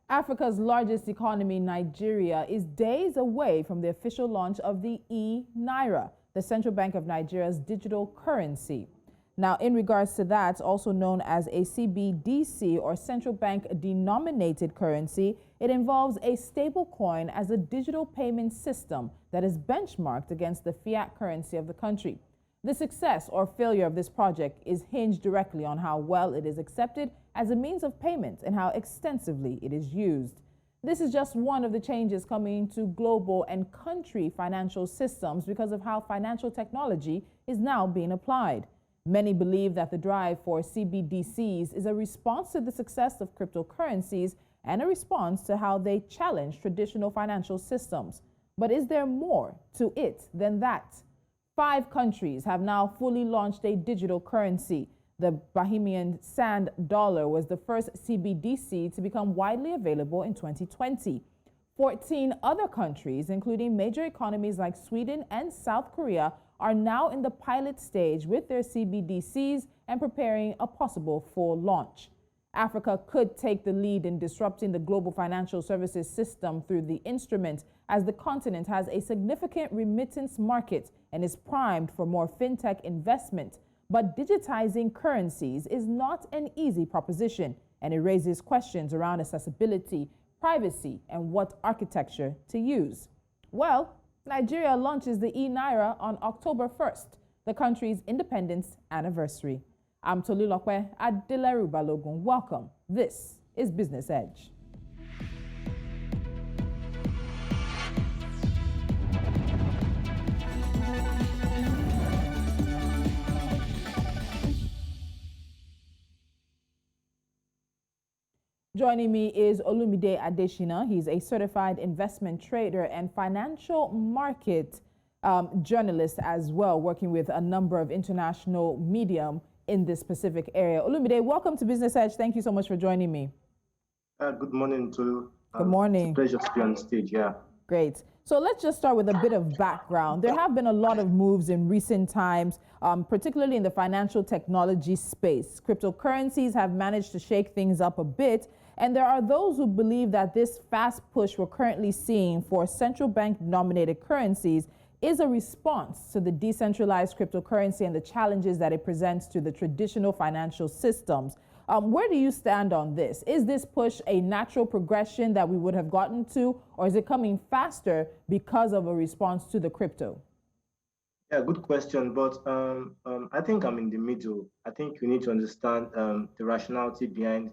Africa's largest economy, Nigeria, is days away from the official launch of the E-Naira, the Central Bank of Nigeria's digital currency. Now, in regards to that, also known as a CBDC or central bank denominated currency, it involves a stable coin as a digital payment system that is benchmarked against the fiat currency of the country. The success or failure of this project is hinged directly on how well it is accepted as a means of payment and how extensively it is used. This is just one of the changes coming to global and country financial systems because of how financial technology is now being applied. Many believe that the drive for CBDCs is a response to the success of cryptocurrencies and a response to how they challenge traditional financial systems. But is there more to it than that? 5 countries have now fully launched a digital currency. The Bahamian Sand Dollar was the first CBDC to become widely available in 2020. 14 other countries, including major economies like Sweden and South Korea, are now in the pilot stage with their CBDCs and preparing a possible full launch. Africa could take the lead in disrupting the global financial services system through the instrument, as the continent has a significant remittance market and is primed for more fintech investment. But digitizing currencies is not an easy proposition, and it raises questions around accessibility, privacy, and what architecture to use. Well, Nigeria launches the E-Naira on October 1st, the country's independence anniversary. I'm Tolulokwe Adeleru Balogun. Welcome. This is Business Edge. Joining me is Olumide Adeshina. He's a certified investment trader and financial market journalist as well, working with a number of international media in this specific area. Olumide, welcome to Business Edge. Thank you so much for joining me. Good morning, Tolu. Good morning. It's a pleasure to be on the stage, yeah. Great. So let's just start with a bit of background. There have been a lot of moves in recent times, particularly in the financial technology space. Cryptocurrencies have managed to shake things up a bit, and there are those who believe that this fast push we're currently seeing for central bank denominated currencies is a response to the decentralized cryptocurrency and the challenges that it presents to the traditional financial systems. Where do you stand on this? Is this push a natural progression that we would have gotten to, or is it coming faster because of a response to the crypto? Yeah, good question. But I think I'm in the middle. I think you need to understand the rationality behind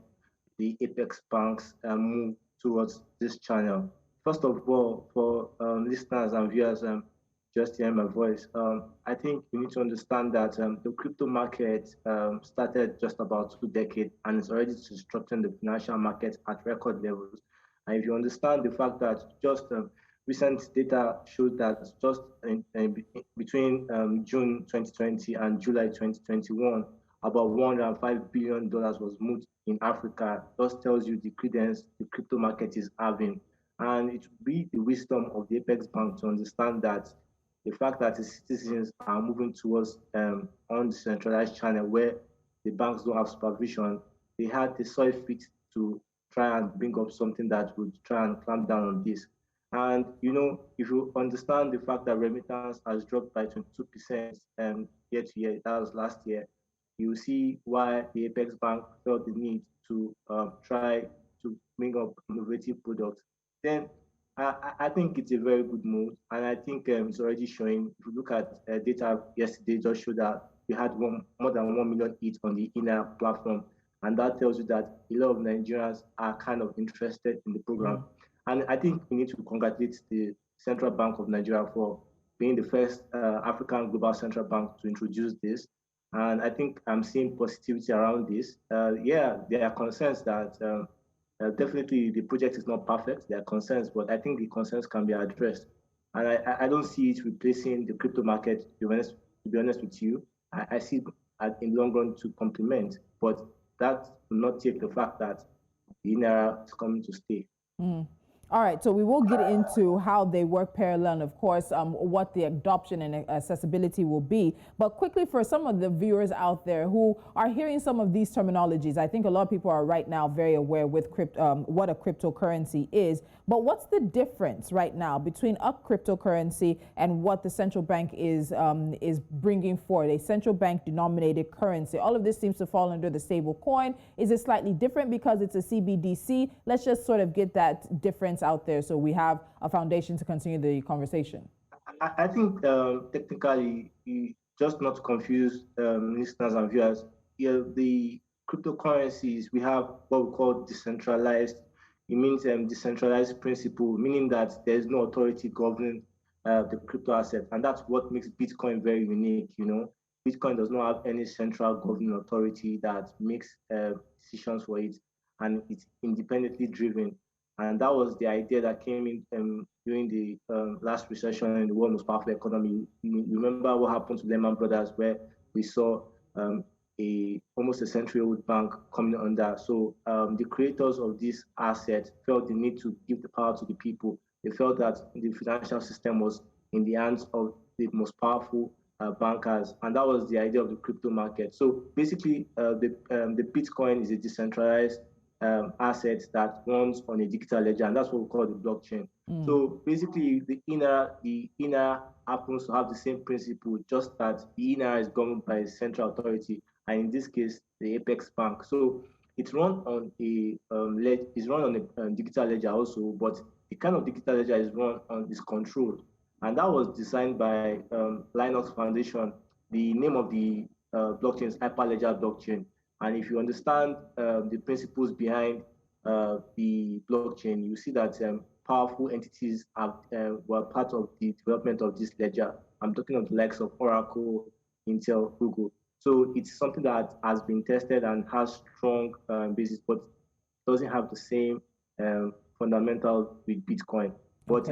the Apex Bank's move towards this channel. First of all, for listeners and viewers, just hearing my voice, I think you need to understand that the crypto market started just about 2 decades and is already disrupting the financial market at record levels. And if you understand the fact that just recent data showed that just between June 2020 and July 2021, about $105 billion was moved in Africa, just tells you the credence the crypto market is having. And it would be the wisdom of the Apex Bank to understand that the fact that the citizens are moving towards undecentralized channel where the banks don't have supervision, they saw it fit to try and bring up something that would try and clamp down on this. And if you understand the fact that remittance has dropped by 22% year to year, that was last year, you see why the Apex Bank felt the need to try to bring up innovative products. Then I think it's a very good move, and I think it's already showing. If you look at data yesterday, just showed that we had more than 1 million hits on the ENaira platform, and that tells you that a lot of Nigerians are kind of interested in the program. And I think we need to congratulate the Central Bank of Nigeria for being the first African global central bank to introduce this. And I think I'm seeing positivity around this. Yeah, there are concerns that definitely the project is not perfect. There are concerns, but I think the concerns can be addressed. And I don't see it replacing the crypto market, to be honest with you. I see it in the long run to complement, but that will not take the fact that the ENaira is coming to stay. All right, so we will get into how they work parallel and, of course, what the adoption and accessibility will be. But quickly, for some of the viewers out there who are hearing some of these terminologies, I think a lot of people are right now very aware with what a cryptocurrency is. But what's the difference right now between a cryptocurrency and what the central bank is bringing forward, a central bank denominated currency? All of this seems to fall under the stable coin. Is it slightly different because it's a CBDC? Let's just sort of get that difference out there so we have a foundation to continue the conversation. I think technically, just not to confuse listeners and viewers, the cryptocurrencies, we have what we call decentralized. It means decentralized principle, meaning that there's no authority governing the crypto asset. And that's what makes Bitcoin very unique. Bitcoin does not have any central governing authority that makes decisions for it, and it's independently driven. And that was the idea that came in during the last recession in the world's most powerful economy. You remember what happened to Lehman Brothers, where we saw almost a century-old bank coming under. So the creators of this asset felt the need to give the power to the people. They felt that the financial system was in the hands of the most powerful bankers, and that was the idea of the crypto market. So basically, the Bitcoin is a decentralized assets that runs on a digital ledger, and that's what we call the blockchain. So basically, the ENaira happens to have the same principle, just that the ENaira is governed by a central authority, and in this case, the Apex Bank. So it's run on a digital ledger also, but the kind of digital ledger is controlled, and that was designed by Linux Foundation. The name of the blockchain is Hyperledger blockchain. And if you understand the principles behind the blockchain, you see that powerful entities were part of the development of this ledger. I'm talking of the likes of Oracle, Intel, Google. So it's something that has been tested and has strong basis, but doesn't have the same fundamental with Bitcoin. But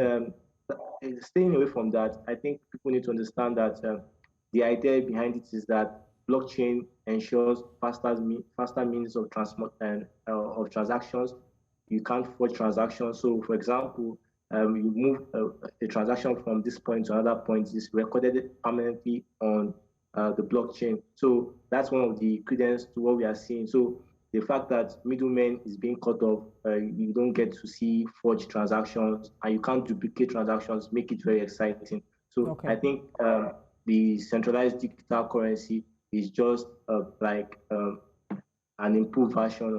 staying away from that, I think people need to understand that the idea behind it is that blockchain ensures faster means of of transactions. You can't forge transactions. So, for example, you move a transaction from this point to another point, is recorded permanently on the blockchain. So that's one of the credence to what we are seeing. So the fact that middlemen is being cut off, you don't get to see forged transactions, and you can't duplicate transactions, make it very exciting. So I think the centralized digital currency is just like an improved version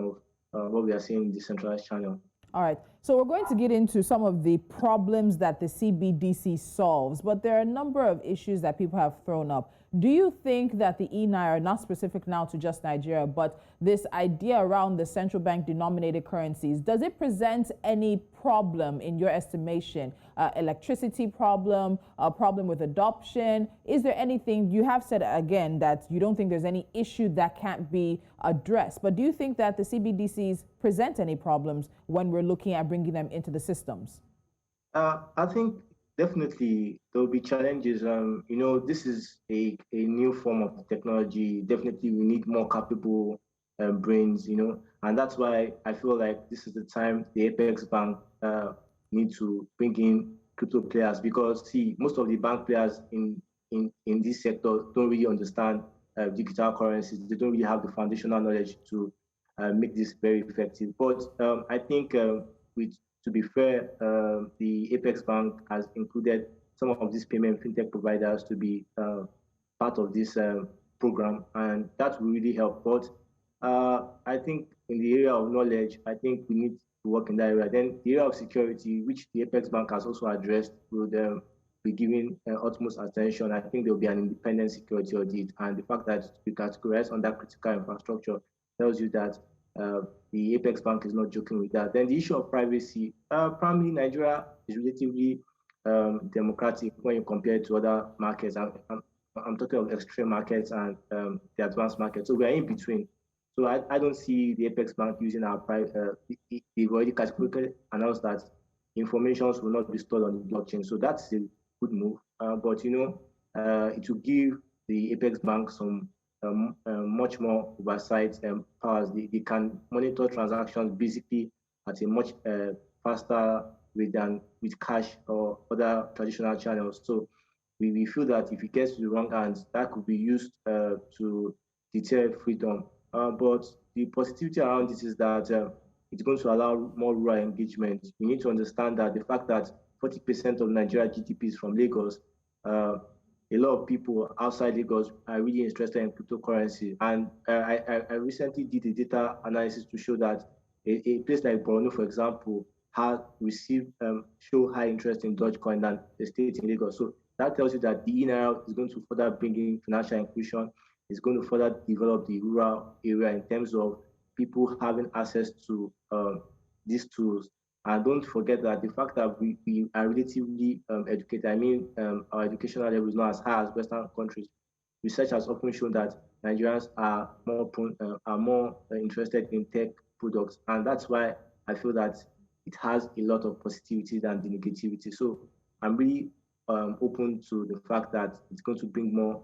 of what we are seeing in the decentralized channel. All right, so we're going to get into some of the problems that the CBDC solves, but there are a number of issues that people have thrown up. Do you think that the E-Naira, not specific now to just Nigeria, but this idea around the central bank denominated currencies, does it present any problem in your estimation? Electricity problem, a problem with adoption? Is there anything, you have said again that you don't think there's any issue that can't be addressed, but do you think that the CBDCs present any problems when we're looking at bringing them into the systems? I think definitely there will be challenges. This is a new form of technology. Definitely, we need more capable brains, and that's why I feel like this is the time the Apex Bank need to bring in crypto players, because see, most of the bank players in this sector don't really understand digital currencies. They don't really have the foundational knowledge to make this very effective. But I think to be fair, the Apex Bank has included some of these payment fintech providers to be part of this program, and that will really help. But I think in the area of knowledge, I think we need to work in that area. Then the area of security, which the Apex Bank has also addressed, will be given utmost attention. I think there will be an independent security audit, and the fact that you categorize under critical infrastructure tells you that the Apex Bank is not joking with that. Then the issue of privacy, primarily Nigeria is relatively democratic when you compare it to other markets. I'm talking of extreme markets and the advanced markets. So we are in between. So I don't see the Apex Bank using our private. They've already categorically announced that information will not be stored on the blockchain. So that's a good move. But it will give the Apex Bank some much more oversight powers. They can monitor transactions basically at a much faster than with cash or other traditional channels. So we feel that if it gets to the wrong hands, that could be used to deter freedom. But the positivity around this is that it's going to allow more rural engagement. We need to understand that the fact that 40% of Nigeria GDP is from Lagos, a lot of people outside Lagos are really interested in cryptocurrency. And I recently did a data analysis to show that a place like Borno, for example, has received show high interest in Dogecoin than the state in Lagos. So that tells you that the ENaira is going to further bring in financial inclusion. It's going to further develop the rural area in terms of people having access to these tools. And don't forget that the fact that we are relatively educated, I mean, our educational level is not as high as Western countries. Research has often shown that Nigerians are more interested in tech products, and that's why I feel that it has a lot of positivity than the negativity. So I'm really open to the fact that it's going to bring more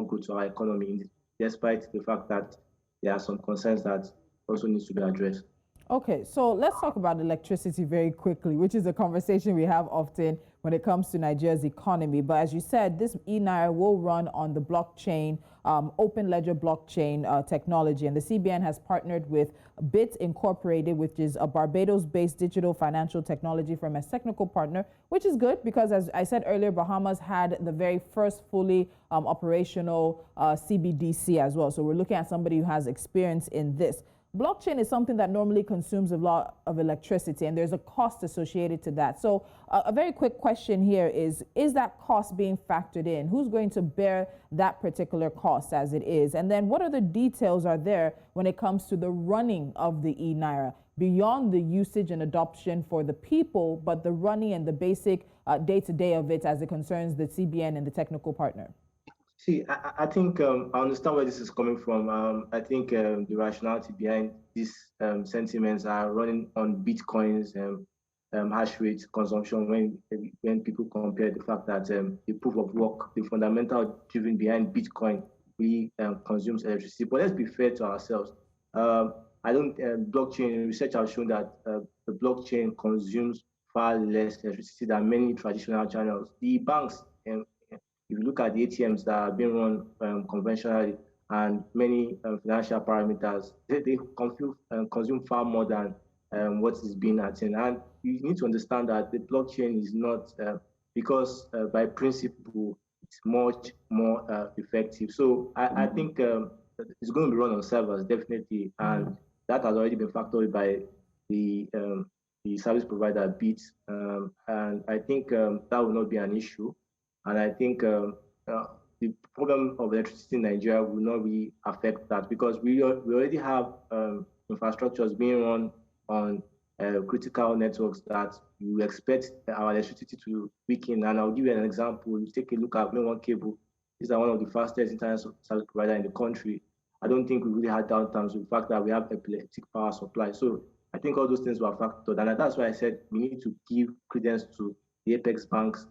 good to our economy, despite the fact that there are some concerns that also needs to be addressed. Okay, so let's talk about electricity very quickly, which is a conversation we have often when it comes to Nigeria's economy. But as you said, this E-Naira will run on the blockchain, open ledger blockchain technology. And the CBN has partnered with Bit Incorporated, which is a Barbados-based digital financial technology firm as technical partner, which is good because, as I said earlier, Bahamas had the very first fully operational CBDC as well. So we're looking at somebody who has experience in this. Blockchain is something that normally consumes a lot of electricity, and there's a cost associated to that. So a very quick question here is that cost being factored in? Who's going to bear that particular cost as it is? And then what other details are there when it comes to the running of the E-Naira, beyond the usage and adoption for the people, but the running and the basic day-to-day of it as it concerns the CBN and the technical partner? See, I think I understand where this is coming from. I think the rationality behind these sentiments are running on Bitcoin's hash rate consumption when people compare the fact that the proof of work, the fundamental driven behind Bitcoin, really consumes electricity. But let's be fair to ourselves. I don't. Blockchain research has shown that the blockchain consumes far less electricity than many traditional channels. The banks if you look at the ATMs that are being run conventionally and many financial parameters, they consume far more than what is being attained. And you need to understand that the blockchain is not, because by principle, it's much more effective. So I think it's going to be run on servers, definitely. And that has already been factored by the service provider Bit. And I think that will not be an issue. And I think the problem of electricity in Nigeria will not really affect that because we already have infrastructures being run on critical networks that you expect our electricity to weaken. And I'll give you an example. You take a look at One Cable. These are one of the fastest internet service provider in the country. I don't think we really had downtimes with the fact that we have epileptic power supply. So I think all those things were factored. And that's why I said we need to give credence to the Apex Bank's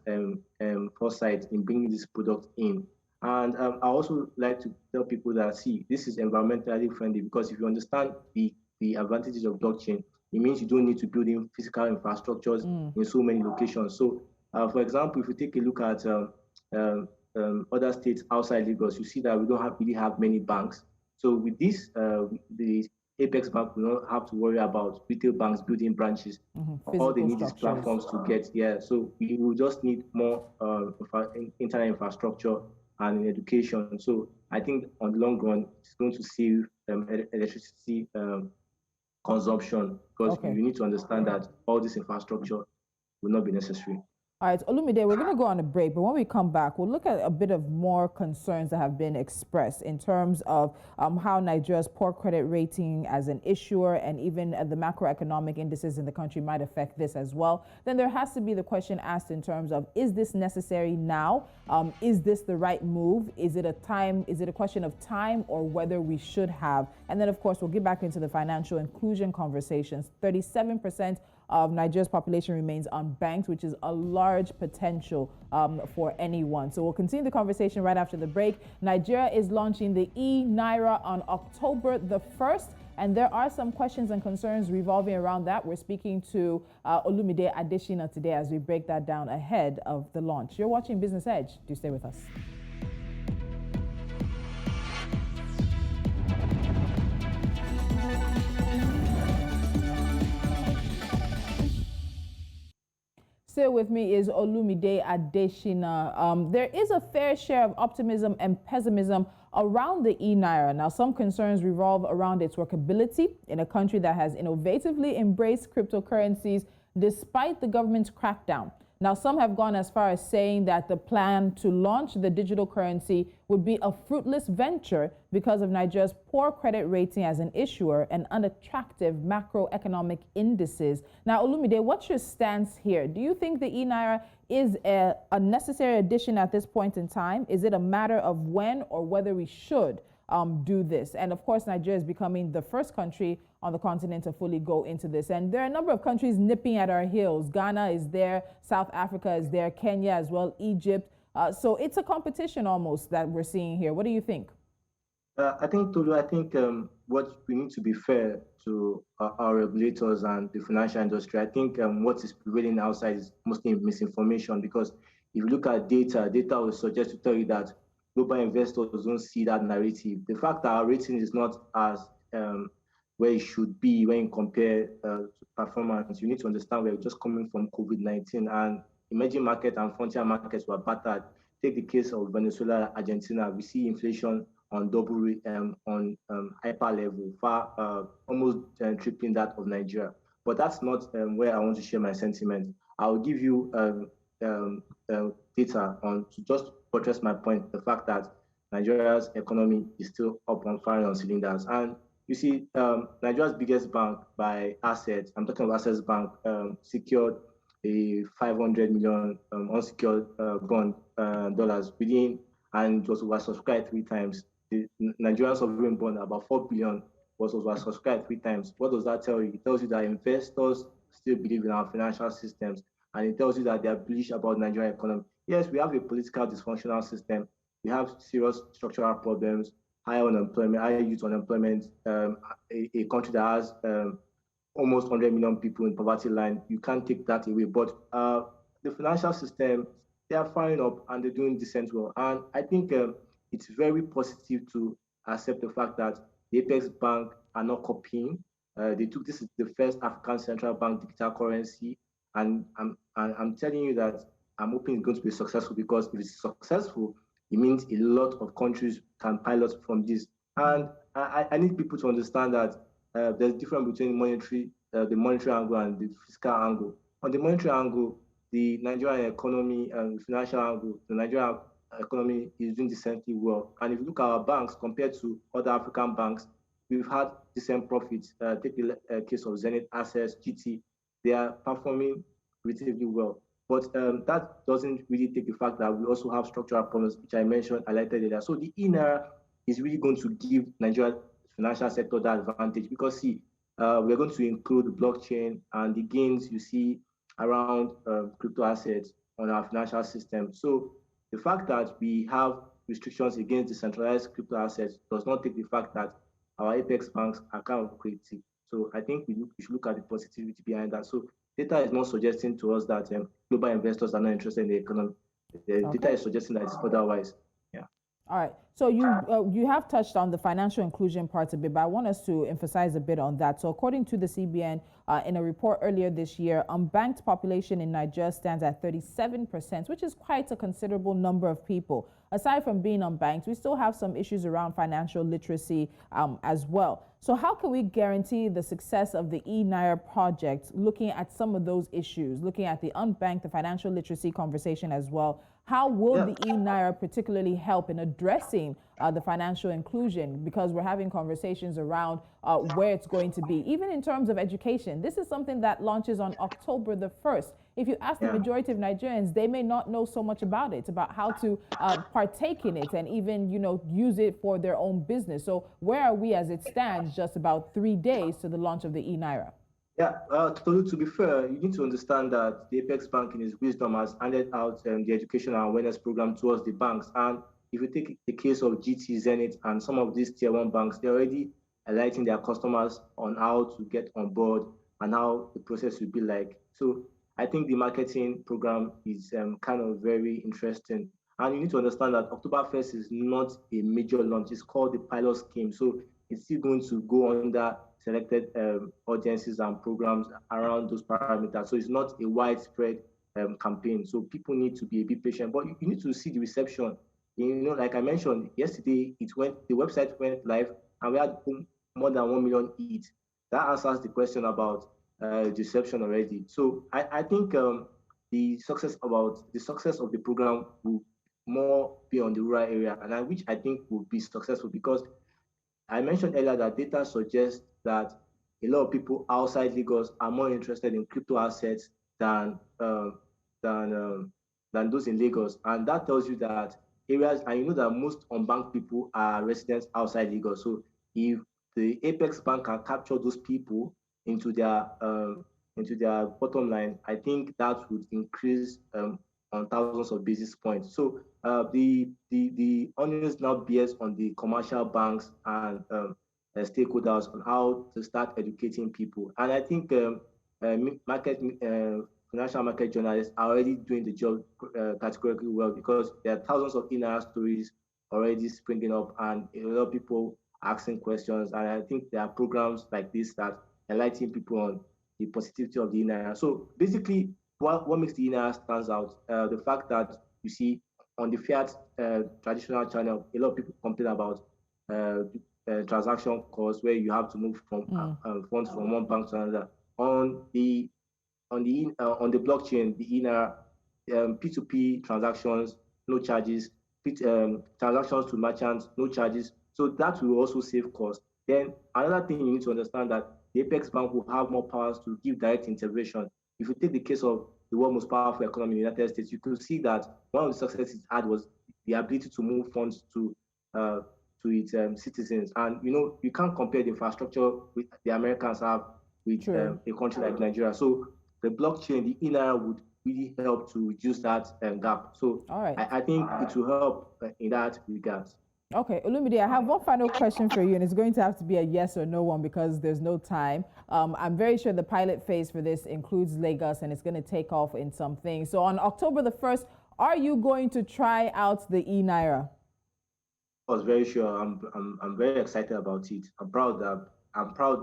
foresight in bringing this product in. And I also like to tell people that, see, this is environmentally friendly because if you understand the advantages of blockchain, it means you don't need to build in physical infrastructures in so many locations. So, for example, if you take a look at other states outside Lagos, you see that we don't really have many banks. So with this, the Apex Bank will not have to worry about retail banks building branches. All they need is platforms to get here. So we will just need more internet infrastructure and education. So I think on the long run, it's going to save electricity consumption because you need to understand that all this infrastructure will not be necessary. All right, Olumide, we're going to go on a break, but when we come back, we'll look at a bit of more concerns that have been expressed in terms of how Nigeria's poor credit rating as an issuer and even the macroeconomic indices in the country might affect this as well. Then there has to be the question asked in terms of, is this necessary now? Is this the right move? Is it a question of time or whether we should have? And then, of course, we'll get back into the financial inclusion conversations. 37% of Nigeria's population remains unbanked, which is a large potential for anyone. So we'll continue the conversation right after the break. Nigeria is launching the E-Naira on October the 1st. And there are some questions and concerns revolving around that. We're speaking to Olumide Adeshina today as we break that down ahead of the launch. You're watching Business Edge. Do stay with us. Still with me is Olumide Adeshina. There is a fair share of optimism and pessimism around the E-Naira. Now, some concerns revolve around its workability in a country that has innovatively embraced cryptocurrencies despite the government's crackdown. Now, some have gone as far as saying that the plan to launch the digital currency would be a fruitless venture because of Nigeria's poor credit rating as an issuer and unattractive macroeconomic indices. Now, Olumide, what's your stance here? Do you think the E-Naira is a necessary addition at this point in time? Is it a matter of when or whether we should do this? And of course, Nigeria is becoming the first country on the continent to fully go into this. And there are a number of countries nipping at our heels. Ghana is there, South Africa is there, Kenya as well, Egypt. So it's a competition almost that we're seeing here. What do you think? I think, Tolu, what we need to be fair to our regulators and the financial industry. I think what is prevailing outside is mostly misinformation, because if you look at data will suggest to tell you that global investors don't see that narrative. The fact that our rating is not as where it should be when you compare to performance, you need to understand we're just coming from COVID-19, and emerging market and frontier markets were battered. Take the case of Venezuela, Argentina. We see inflation on hyper level, far almost tripling that of Nigeria. But that's not where I want to share my sentiment. I'll give you data on to just buttress my point, the fact that Nigeria's economy is still up on firing on cylinders. And you see, Nigeria's biggest bank by assets, I'm talking about Access Bank, secured a 500 million unsecured bond dollars within, and it was oversubscribed 3 times. The Nigerian sovereign bond, about 4 billion, was oversubscribed 3 times. What does that tell you? It tells you that investors still believe in our financial systems, and it tells you that they are bullish about Nigerian economy. Yes, we have a political dysfunctional system. We have serious structural problems, high unemployment, high youth unemployment, a country that has almost 100 million people in poverty line. You can't take that away. But the financial system, they are firing up and they're doing decent well. And I think it's very positive to accept the fact that the Apex Bank are not copying. This is the first African central bank digital currency, and I'm telling you that I'm hoping it's going to be successful, because if it's successful, it means a lot of countries can pilot from this. And I need people to understand that there's a difference between the monetary angle and the fiscal angle. On the monetary angle, the Nigerian economy and the financial angle, the Nigerian economy is doing decently well. And if you look at our banks compared to other African banks, we've had decent profits. Take the case of Zenith, Access, GT, they are performing relatively well. But that doesn't really take the fact that we also have structural problems, which I mentioned, highlighted earlier. So the E-Naira is really going to give Nigeria's financial sector that advantage, because see, we're going to include blockchain and the gains you see around crypto assets on our financial system. So the fact that we have restrictions against decentralized crypto assets does not take the fact that our Apex banks are kind of creative. So I think we should look at the positivity behind that. So data is not suggesting to us that global investors are not interested in the economy. The data is suggesting that it's otherwise. Yeah. All right. So you have touched on the financial inclusion part a bit, but I want us to emphasize a bit on that. So according to the CBN, in a report earlier this year, unbanked population in Nigeria stands at 37%, which is quite a considerable number of people. Aside from being unbanked, we still have some issues around financial literacy as well. So how can we guarantee the success of the E-Naira project, looking at some of those issues, looking at the unbanked, the financial literacy conversation as well? How will the E-Naira particularly help in addressing the financial inclusion? Because we're having conversations around where it's going to be, even in terms of education. This is something that launches on October the 1st. If you ask the majority of Nigerians, they may not know so much about it, about how to partake in it and even, use it for their own business. So where are we as it stands just about 3 days to the launch of the E-Naira? Yeah, to be fair, you need to understand that the Apex Bank in its wisdom has handed out the education and awareness program towards the banks. And if you take the case of GT, Zenith, and some of these tier 1 banks, they're already enlightening their customers on how to get on board and how the process will be like. So I think the marketing program is kind of very interesting. And you need to understand that Oktoberfest is not a major launch. It's called the pilot scheme. So it's still going to go under selected audiences and programs around those parameters. So it's not a widespread campaign. So people need to be a bit patient, but you need to see the reception. You know, like I mentioned yesterday, the website went live and we had more than 1 million hits. That answers the question about reception already. So I think the success of the program will more be on the rural area, and which I think will be successful because I mentioned earlier that data suggests that a lot of people outside Lagos are more interested in crypto assets than than those in Lagos, and that tells you that areas, and you know that most unbanked people are residents outside Lagos. So if the Apex Bank can capture those people into their bottom line, I think that would increase on thousands of basis points. So the onus now bears on the commercial banks and stakeholders on how to start educating people. And I think financial market journalists are already doing the job categorically well because there are thousands of ENaira stories already springing up and a lot of people asking questions. And I think there are programs like this that enlighten people on the positivity of the ENaira. So basically, what makes the ENaira stands out, the fact that you see on the fiat traditional channel, a lot of people complain about transaction costs where you have to move from funds from one bank to another. On the blockchain, the ENaira, P2P transactions, no charges, transactions to merchants, no charges. So that will also save costs. Then another thing you need to understand that the Apex Bank will have more powers to give direct intervention. If you take the case of the world's most powerful economy in the United States, you could see that one of the successes it had was the ability to move funds to its citizens. And you know, you can't compare the infrastructure with the Americans have with a country like Nigeria. So the blockchain, the ENaira would really help to reduce that gap. So I think it will help in that regard. Okay, Olumide, I have one final question for you, and it's going to have to be a yes or no one because there's no time. I'm very sure the pilot phase for this includes Lagos, and it's going to take off in some things. So on October the 1st, are you going to try out the ENaira? I was very sure. I'm very excited about it. I'm proud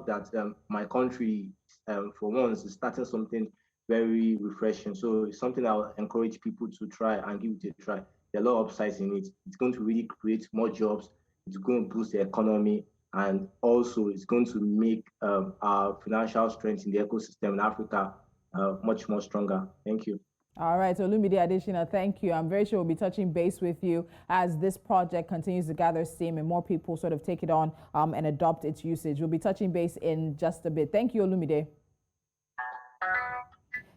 that my country, for once, is starting something very refreshing. So it's something I would encourage people to try and give it a try. There are a lot of upsides in it. It's going to really create more jobs. It's going to boost the economy, and also it's going to make our financial strength in the ecosystem in Africa much more stronger. Thank you. All right, so Olumide Adesina, thank you. I'm very sure we'll be touching base with you as this project continues to gather steam and more people sort of take it on and adopt its usage. We'll be touching base in just a bit. Thank you, Olumide.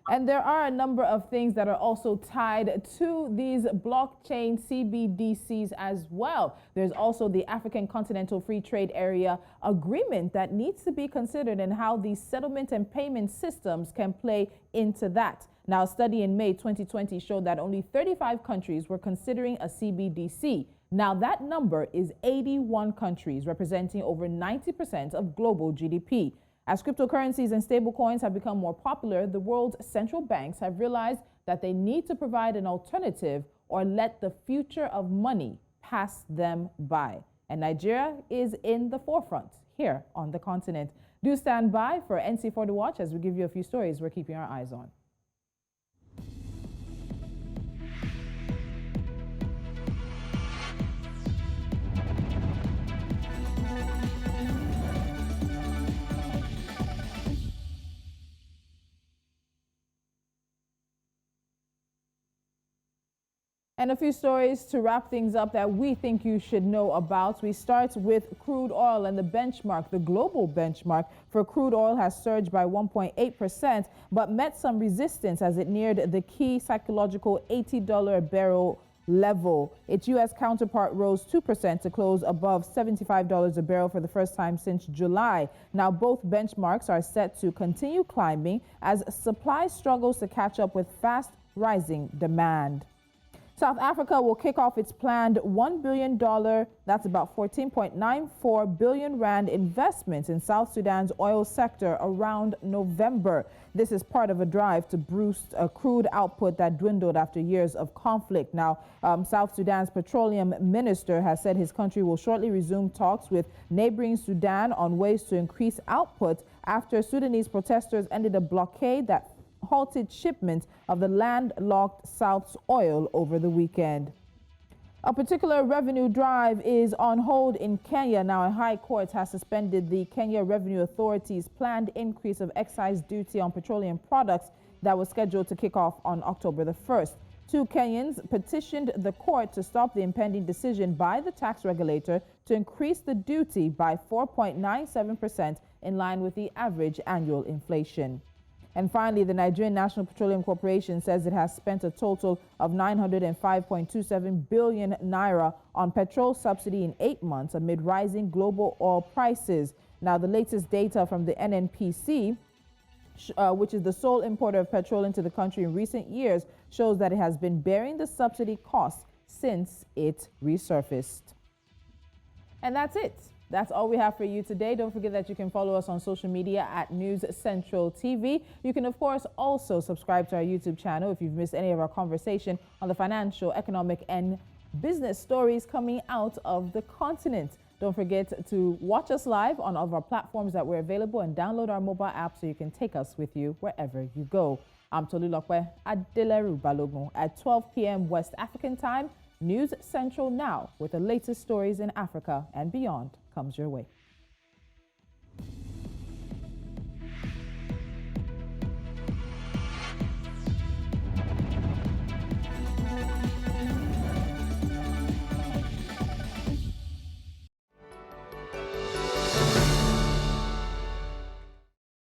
And there are a number of things that are also tied to these blockchain CBDCs as well. There's also the African Continental Free Trade Area agreement that needs to be considered and how these settlement and payment systems can play into that. Now, a study in May 2020 showed that only 35 countries were considering a CBDC. Now, that number is 81 countries, representing over 90% of global GDP. As cryptocurrencies and stablecoins have become more popular, the world's central banks have realized that they need to provide an alternative or let the future of money pass them by. And Nigeria is in the forefront here on the continent. Do stand by for NC4 to watch as we give you a few stories we're keeping our eyes on. And a few stories to wrap things up that we think you should know about. We start with crude oil and the benchmark. The global benchmark for crude oil has surged by 1.8%, but met some resistance as it neared the key psychological $80 a barrel level. Its U.S. counterpart rose 2% to close above $75 a barrel for the first time since July. Now, both benchmarks are set to continue climbing as supply struggles to catch up with fast rising demand. South Africa will kick off its planned $1 billion, that's about 14.94 billion rand investments in South Sudan's oil sector around November. This is part of a drive to boost a crude output that dwindled after years of conflict. Now, South Sudan's petroleum minister has said his country will shortly resume talks with neighboring Sudan on ways to increase output after Sudanese protesters ended a blockade that halted shipment of the landlocked South's oil over the weekend. A particular revenue drive is on hold in Kenya. Now, a high court has suspended the Kenya Revenue Authority's planned increase of excise duty on petroleum products that was scheduled to kick off on October the 1st. Two Kenyans petitioned the court to stop the impending decision by the tax regulator to increase the duty by 4.97% in line with the average annual inflation. And finally, the Nigerian National Petroleum Corporation says it has spent a total of 905.27 billion naira on petrol subsidy in 8 months amid rising global oil prices. Now, the latest data from the NNPC, which is the sole importer of petrol into the country in recent years, shows that it has been bearing the subsidy costs since it resurfaced. And that's it. That's all we have for you today. Don't forget that you can follow us on social media at News Central TV. You can, of course, also subscribe to our YouTube channel if you've missed any of our conversation on the financial, economic, and business stories coming out of the continent. Don't forget to watch us live on all of our platforms that we're available and download our mobile app so you can take us with you wherever you go. I'm Tolulokwe Adeleru Balogun at 12 p.m. West African time. News Central now with the latest stories in Africa and beyond comes your way.